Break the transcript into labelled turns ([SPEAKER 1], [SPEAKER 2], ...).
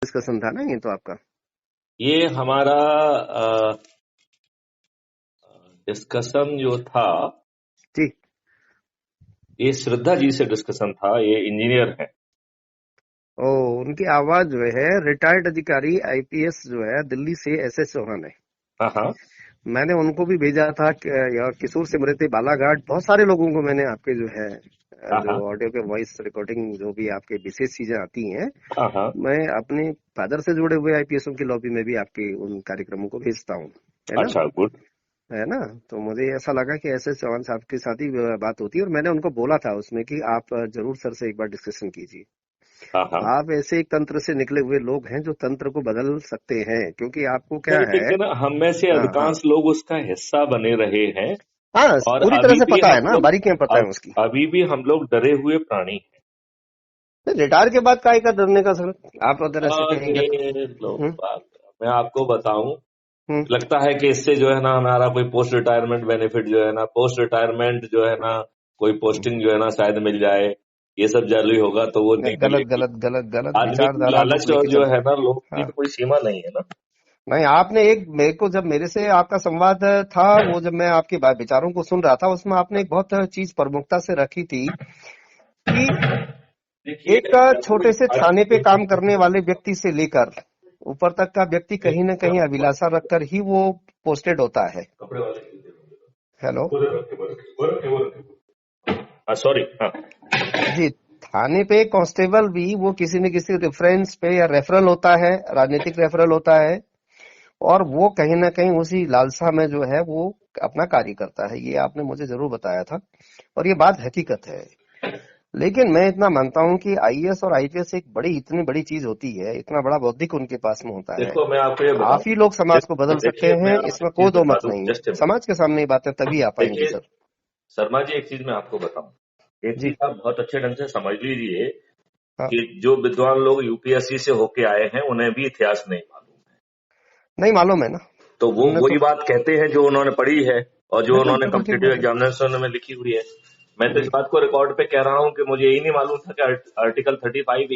[SPEAKER 1] Discussion था ना ये तो आपका?
[SPEAKER 2] ये हमारा डिस्कशन जो था
[SPEAKER 1] जी।
[SPEAKER 2] ये श्रद्धा जी से डिस्कशन था, ये इंजीनियर है।
[SPEAKER 1] ओ, उनकी आवाज जो है रिटायर्ड अधिकारी आईपीएस जो है दिल्ली से एसएस चौहान है।
[SPEAKER 2] हाँ,
[SPEAKER 1] मैंने उनको भी भेजा था किशोर स्मृति बालाघाट, बहुत सारे लोगों को मैंने आपके जो है जो
[SPEAKER 2] हाँ,
[SPEAKER 1] ऑडियो के वॉइस रिकॉर्डिंग जो भी आपके विशेष चीजें आती हैं,
[SPEAKER 2] हाँ।
[SPEAKER 1] मैं अपने फादर से जुड़े हुए आईपीएसओ की लॉबी में भी आपके उन कार्यक्रमों को भेजता हूँ, है ना?
[SPEAKER 2] अच्छा, गुड।
[SPEAKER 1] है ना? तो मुझे ऐसा लगा कि ऐसे चौहान साहब के साथ ही बात होती है, और मैंने उनको बोला था उसमें कि आप जरूर सर से एक बार डिस्कशन कीजिए।
[SPEAKER 2] हाँ।
[SPEAKER 1] आप ऐसे एक तंत्र से निकले हुए लोग हैं जो तंत्र को बदल सकते हैं, क्योंकि आपको क्या
[SPEAKER 2] नहीं,
[SPEAKER 1] है।
[SPEAKER 2] लेकिन हम में से
[SPEAKER 1] हाँ हाँ
[SPEAKER 2] अधिकांश लोग उसका हिस्सा बने रहे हैं।
[SPEAKER 1] हाँ,
[SPEAKER 2] और
[SPEAKER 1] पूरी तरह
[SPEAKER 2] अभी
[SPEAKER 1] से
[SPEAKER 2] भी
[SPEAKER 1] पता है
[SPEAKER 2] हम
[SPEAKER 1] ना,
[SPEAKER 2] लोग
[SPEAKER 1] बारीकियां पता है उसकी।
[SPEAKER 2] अभी भी हम लोग डरे हुए प्राणी हैं।
[SPEAKER 1] रिटायर के बाद काय का डरने का सर, आप अगर ऐसे कहेंगे तो।
[SPEAKER 2] अरे लोग मैं आपको बताऊं,
[SPEAKER 1] हम्म।
[SPEAKER 2] लगता है कि इससे जो है ना हमारा कोई पोस्ट रिटायरमेंट बेनिफिट जो है ना, पोस्ट रिटायरमेंट जो है ना, कोई पोस्टिंग जो है ना शायद मिल जाए, ये सब जारी होगा तो वो नहीं
[SPEAKER 1] गलत
[SPEAKER 2] मिलेगी।
[SPEAKER 1] गलत गलत गलत
[SPEAKER 2] आदमी की
[SPEAKER 1] विचारधारा लोग
[SPEAKER 2] लालच और
[SPEAKER 1] लेके
[SPEAKER 2] जो
[SPEAKER 1] चलते।
[SPEAKER 2] है ना लोभ की
[SPEAKER 1] हाँ,
[SPEAKER 2] तो कोई सीमा नहीं है ना।
[SPEAKER 1] नहीं, आपने एक मेरे को, जब मेरे से आपका संवाद था, वो जब मैं आपके विचारों को सुन रहा था, उसमें आपने एक बहुत चीज प्रमुखता से रखी थी कि
[SPEAKER 2] देखिए,
[SPEAKER 1] एक छोटे से थाने पे काम करने वाले व्यक्ति से लेकर ऊपर तक का व्यक्ति कहीं न कहीं अभिलाषा रखकर ही वो पोस्टेड होता है।
[SPEAKER 2] कपड़े वाले
[SPEAKER 1] हेलो
[SPEAKER 2] सॉरी, हाँ।
[SPEAKER 1] जी, थाने पे कांस्टेबल भी वो किसी न किसी रेफरेंस पे या रेफरल होता है, राजनीतिक रेफरल होता है, और वो कहीं ना कहीं उसी लालसा में जो है वो अपना कार्य करता है। ये आपने मुझे जरूर बताया था, और ये बात हकीकत है। लेकिन मैं इतना मानता हूं कि आईएएस और आईपीएस एक इतनी बड़ी चीज होती है, इतना बड़ा बौद्धिक उनके पास में होता है।
[SPEAKER 2] देखो, मैं आपको ये
[SPEAKER 1] आप ही लोग समाज को बदल सकते
[SPEAKER 2] देखिए, मैं
[SPEAKER 1] हैं,
[SPEAKER 2] आपको एक
[SPEAKER 1] इसमें
[SPEAKER 2] चीज
[SPEAKER 1] कोई दो
[SPEAKER 2] बता
[SPEAKER 1] मत
[SPEAKER 2] दूं,
[SPEAKER 1] नहीं है।
[SPEAKER 2] जस्ट
[SPEAKER 1] समाज के सामने ये बातें तभी आ पाएंगी
[SPEAKER 2] देखिए
[SPEAKER 1] सर।
[SPEAKER 2] शर्मा जी, एक चीज मैं आपको बताऊं, एक
[SPEAKER 1] जी।
[SPEAKER 2] चीज आप बहुत अच्छे ढंग से समझ लीजिए
[SPEAKER 1] हाँ,
[SPEAKER 2] कि जो विद्वान लोग यूपीएससी से होके आए हैं उन्हें भी इतिहास नहीं मालूम है।
[SPEAKER 1] नहीं मालूम है ना।
[SPEAKER 2] तो वो
[SPEAKER 1] हमने तो
[SPEAKER 2] वही बात कहते हैं जो उन्होंने पढ़ी है और जो
[SPEAKER 1] बिल्कुल
[SPEAKER 2] उन्होंने
[SPEAKER 1] बिल्कुल ठीक
[SPEAKER 2] कॉम्पिटिटिव
[SPEAKER 1] बात है
[SPEAKER 2] एग्जामिनेशन में लिखी हुई है। मैं तो इस
[SPEAKER 1] जी।
[SPEAKER 2] बात को रिकॉर्ड पे कह रहा हूं कि मुझे यही नहीं मालूम था कि आर्टिकल 35